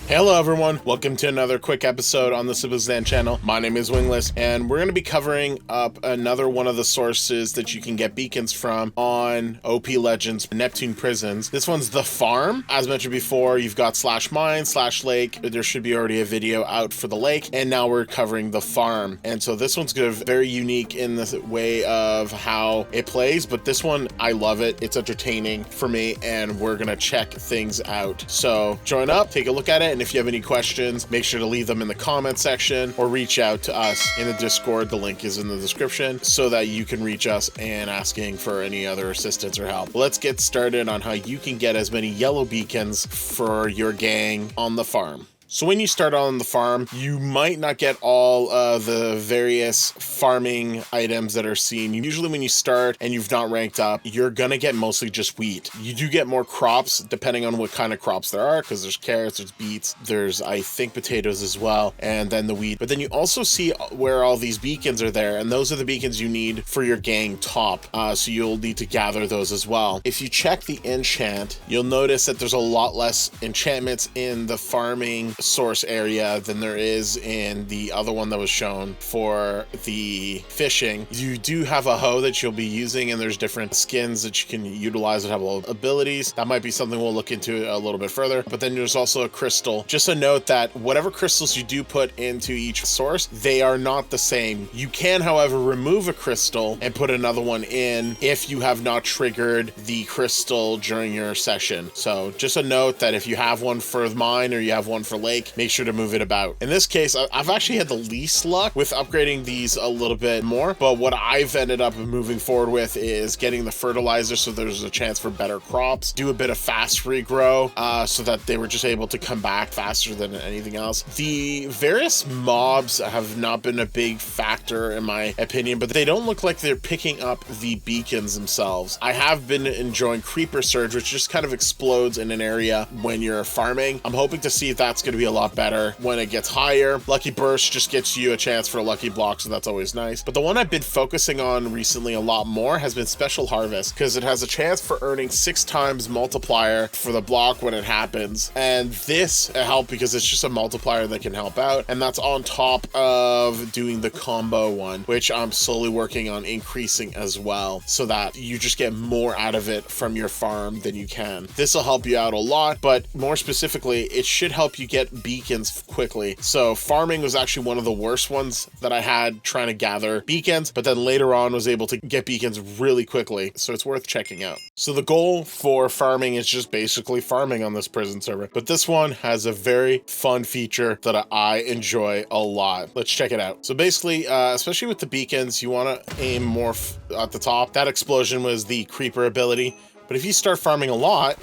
Hello everyone, welcome to another quick episode on the OPlegends channel. My name is Wingless, and we're going to be covering up another one of the sources that you can get beacons from on OPlegends Neptune Prisons. This one's the farm. As mentioned before, you've got /mine/lake. There should be already a video out for the lake, and now we're covering the farm. And so this one's good, very unique in the way of how it plays, but this one, I love it. It's entertaining for me, and we're going to check things out. So join up, take a look at it, and if you have any questions, make sure to leave them in the comment section or reach out to us in the Discord. The link is in the description so that you can reach us and asking for any other assistance or help. Let's get started on how you can get as many yellow beacons for your gang on the farm. So when you start on the farm, you might not get all the various farming items that are seen. Usually when you start and you've not ranked up, you're gonna get mostly just wheat. You do get more crops depending on what kind of crops there are, because there's carrots, there's beets, there's I think potatoes as well, and then the wheat. But then you also see where all these beacons are there, and those are the beacons you need for your gang top. So you'll need to gather those as well. If you check the enchant, you'll notice that there's a lot less enchantments in the farming source area than there is in the other one that was shown for the fishing. You do have a hoe that you'll be using, and there's different skins that you can utilize that have abilities. That might be something we'll look into a little bit further. But then there's also a crystal. Just a note that whatever crystals you do put into each source, they are not the same. You can, however, remove a crystal and put another one in if you have not triggered the crystal during your session. So just a note that if you have one for mine or you have one for lake, make sure to move it about. In this case, I've actually had the least luck with upgrading these a little bit more, but what I've ended up moving forward with is getting the fertilizer so there's a chance for better crops, do a bit of fast regrow so that they were just able to come back faster than anything else. The various mobs have not been a big factor in my opinion, but they don't look like they're picking up the beacons themselves. I have been enjoying Creeper Surge, which just kind of explodes in an area when you're farming. I'm hoping to see if that's going to be a lot better when it gets higher. Lucky Burst just gets you a chance for a lucky block, so that's always nice. But the one I've been focusing on recently a lot more has been Special Harvest, because it has a chance for earning 6 times multiplier for the block when it happens. And this helped because it's just a multiplier that can help out, and that's on top of doing the combo one, which I'm slowly working on increasing as well, so that you just get more out of it from your farm than you can. This will help you out a lot, but more specifically, it should help you get beacons quickly. So farming was actually one of the worst ones that I had trying to gather beacons, but then later on was able to get beacons really quickly, so it's worth checking out. So the goal for farming is just basically farming on this prison server, but this one has a very fun feature that I enjoy a lot. Let's check it out. So basically, especially with the beacons, you want to aim more at the top. That explosion was the creeper ability, but if you start farming a lot,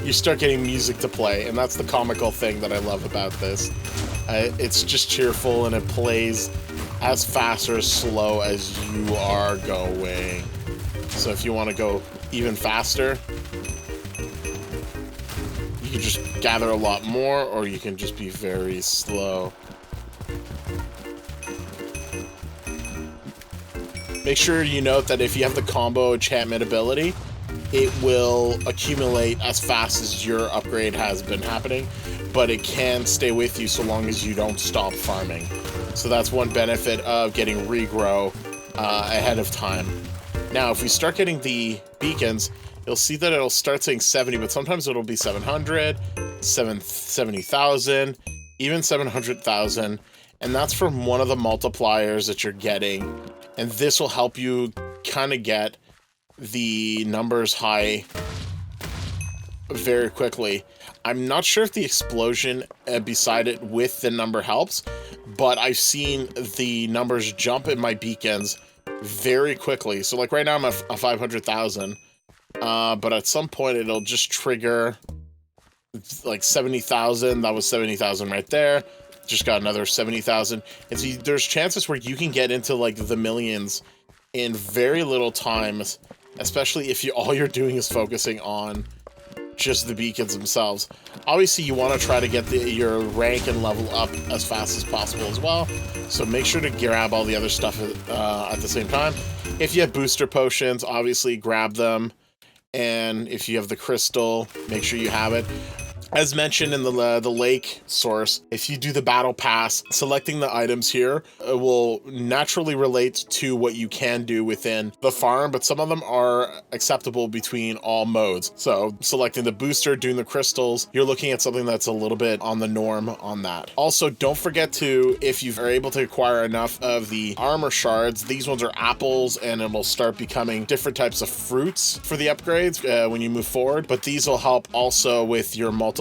you start getting music to play, and that's the comical thing that I love about this. It's just cheerful, and it plays as fast or as slow as you are going. So if you want to go even faster, you can just gather a lot more, or you can just be very slow. Make sure you note that if you have the combo enchantment ability, it will accumulate as fast as your upgrade has been happening, but it can stay with you so long as you don't stop farming. So that's one benefit of getting regrow ahead of time. Now, if we start getting the beacons, you'll see that it'll start saying 70, but sometimes it'll be 700, 70,000, even 700,000, and that's from one of the multipliers that you're getting, and this will help you kind of get the numbers high very quickly. I'm not sure if the explosion beside it with the number helps, but I've seen the numbers jump in my beacons very quickly. So like right now I'm at 500,000, but at some point it'll just trigger like 70,000. That was 70,000 right there. Just got another 70,000. And see, there's chances where you can get into like the millions in very little time, especially if all you're doing is focusing on just the beacons themselves. Obviously, you want to try to get your rank and level up as fast as possible as well, so make sure to grab all the other stuff at the same time. If you have booster potions, obviously grab them And if you have the crystal, make sure you have it. As mentioned in the lake source, if you do the battle pass, selecting the items here will naturally relate to what you can do within the farm, but some of them are acceptable between all modes. So selecting the booster, doing the crystals, you're looking at something that's a little bit on the norm on that. Also, don't forget to, if you are able to acquire enough of the armor shards, these ones are apples, and it will start becoming different types of fruits for the upgrades when you move forward, but these will help also with your multiplier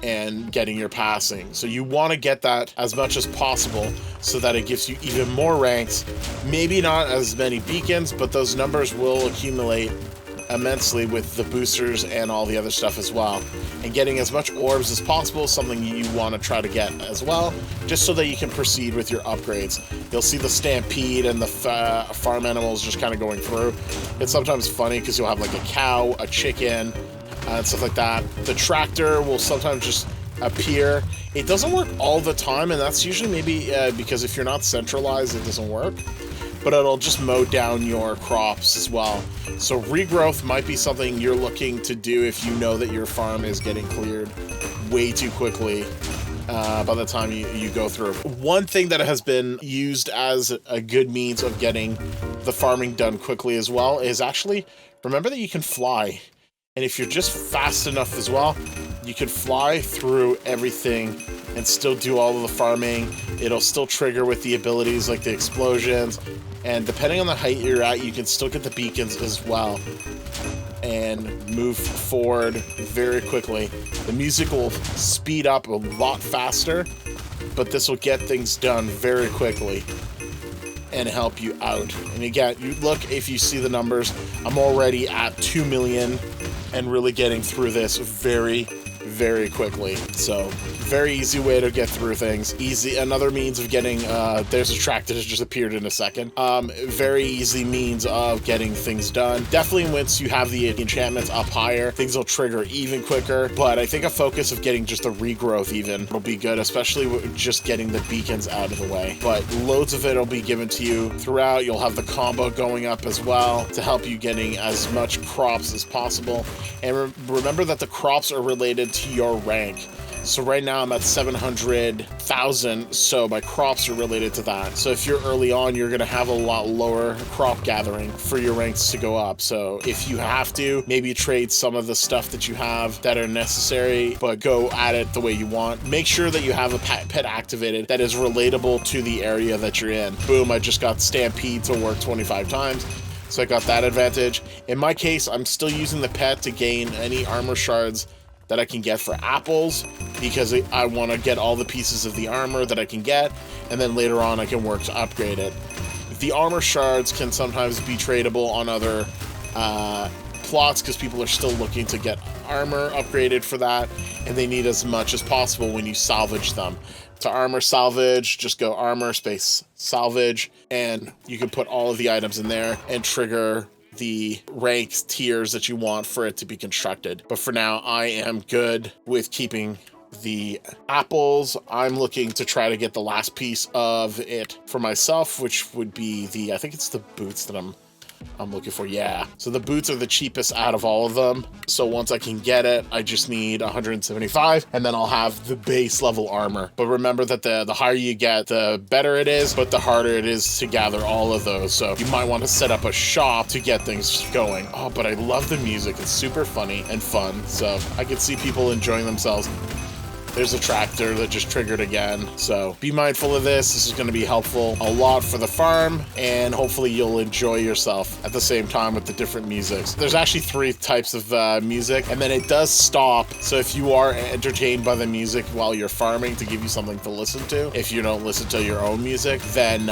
and getting your passing. So you want to get that as much as possible so that it gives you even more ranks. Maybe not as many beacons, but those numbers will accumulate immensely with the boosters and all the other stuff as well. And getting as much orbs as possible is something you want to try to get as well, just so that you can proceed with your upgrades. You'll see the stampede and the farm animals just kind of going through. It's sometimes funny because you'll have like a cow, a chicken, and stuff like that. The tractor will sometimes just appear. It doesn't work all the time, and that's usually maybe because if you're not centralized, it doesn't work. But it'll just mow down your crops as well. So regrowth might be something you're looking to do if you know that your farm is getting cleared way too quickly by the time you go through. One thing that has been used as a good means of getting the farming done quickly as well is actually, remember that you can fly. And if you're just fast enough as well, you can fly through everything and still do all of the farming. It'll still trigger with the abilities like the explosions. And depending on the height you're at, you can still get the beacons as well and move forward very quickly. The music will speed up a lot faster, but this will get things done very quickly and help you out. And again, you look, if you see the numbers, I'm already at 2 million and really getting through this very quickly. So very easy way to get through things. Easy, another means of getting, there's a tractor that just appeared in a second. Very easy means of getting things done. Definitely once you have the enchantments up higher, things will trigger even quicker. But I think a focus of getting just a regrowth even will be good, especially with just getting the beacons out of the way. But loads of it will be given to you throughout. You'll have the combo going up as well to help you getting as much crops as possible. And remember that the crops are related to your rank. So right now I'm at 700,000, so my crops are related to that. So if you're early on, you're gonna have a lot lower crop gathering for your ranks to go up. So if you have to, maybe trade some of the stuff that you have that are necessary, but go at it the way you want. Make sure that you have a pet activated that is relatable to the area that you're in. Boom, I just got Stampede to work 25 times. So I got that advantage. In my case, I'm still using the pet to gain any armor shards that I can get for apples, because I want to get all the pieces of the armor that I can get, and then later on I can work to upgrade it. The armor shards can sometimes be tradable on other plots because people are still looking to get armor upgraded for that, and they need as much as possible when you salvage them. To armor salvage, just go armor space salvage, and you can put all of the items in there and trigger the rank tiers that you want for it to be constructed. But for now, I am good with keeping the apples. I'm looking to try to get the last piece of it for myself, which would be the, I think it's the boots that I'm looking for. Yeah, so the boots are the cheapest out of all of them. So once I can get it, I just need 175, and then I'll have the base level armor. But remember that the higher you get, the better it is, but the harder it is to gather all of those. So you might want to set up a shop to get things going. Oh, but I love the music. It's super funny and fun. So I could see people enjoying themselves. There's a tractor that just triggered again. So be mindful of this. This is going to be helpful a lot for the farm, and hopefully you'll enjoy yourself at the same time with the different musics. There's actually 3 types of music, and then it does stop. So if you are entertained by the music while you're farming to give you something to listen to, if you don't listen to your own music, then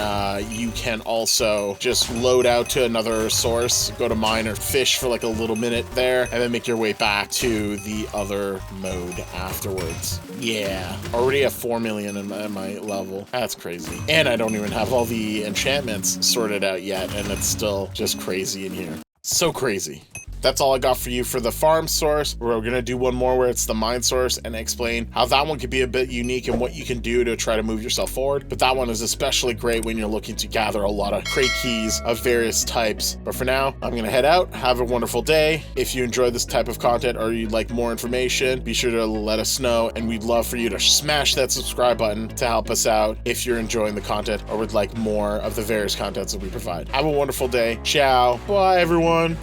you can also just load out to another source, go to mine or fish for like a little minute there, and then make your way back to the other mode afterwards. Yeah, already at 4 million in my level. That's crazy. And I don't even have all the enchantments sorted out yet, and it's still just crazy in here. So crazy. that's all I got for you for the farm source. We're gonna do one more where it's the mine source and explain how that one could be a bit unique and what you can do to try to move yourself forward. But that one is especially great when you're looking to gather a lot of crate keys of various types. But for now, I'm gonna head out. Have a wonderful day. If you enjoy this type of content or you'd like more information, be sure to let us know, and we'd love for you to smash that subscribe button to help us out if you're enjoying the content or would like more of the various contents that we provide. Have a wonderful day. Ciao. Bye, everyone.